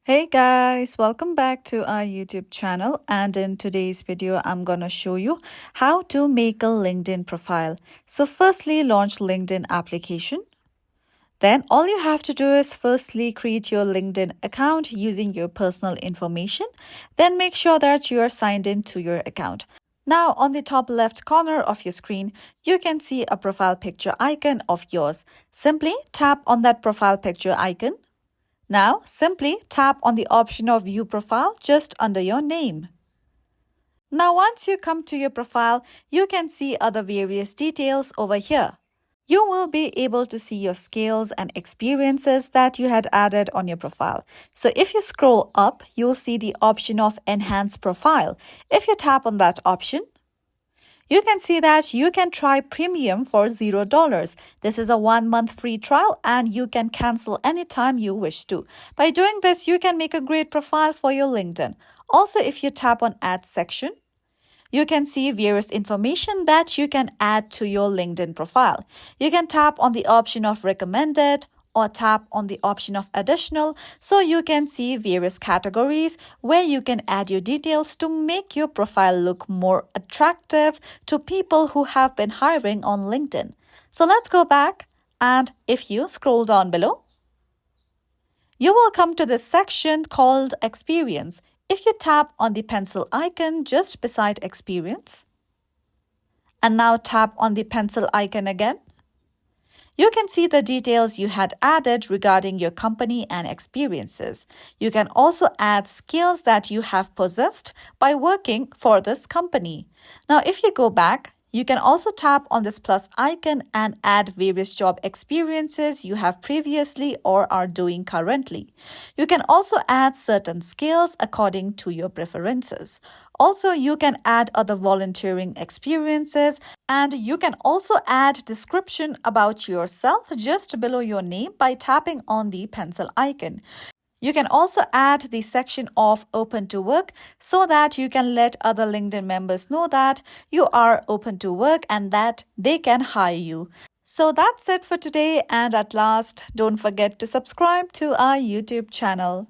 Hey guys, welcome back to our YouTube channel, and in today's video I'm going to show you how to make a LinkedIn profile. So firstly, launch LinkedIn application. Then all you have to do is firstly create your LinkedIn account using your personal information. Then make sure that you are signed in to your account. Now on the top left corner of your screen, you can see a profile picture icon of yours. Simply tap on that profile picture icon. Now, simply tap on the option of View Profile just under your name. Now, once you come to your profile, you can see other various details over here. You will be able to see your skills and experiences that you had added on your profile. So if you scroll up, you'll see the option of Enhance Profile. If you tap on that option, you can see that you can try premium for $0. This is a 1-month free trial and you can cancel anytime you wish to. By doing this, you can make a great profile for your LinkedIn. Also, if you tap on Add section, you can see various information that you can add to your LinkedIn profile. You can tap on the option of Recommended or tap on the option of Additional, so you can see various categories where you can add your details to make your profile look more attractive to people who have been hiring on LinkedIn. So let's go back, and if you scroll down below, you will come to this section called Experience. If you tap on the pencil icon just beside Experience, and now tap on the pencil icon again, you can see the details you had added regarding your company and experiences. You can also add skills that you have possessed by working for this company. Now, if you go back, you can also tap on this plus icon and add various job experiences you have previously or are doing currently. You can also add certain skills according to your preferences. Also, you can add other volunteering experiences, and you can also add description about yourself just below your name by tapping on the pencil icon. You can also add the section of Open to Work so that you can let other LinkedIn members know that you are open to work and that they can hire you. So that's it for today, and at last, don't forget to subscribe to our YouTube channel.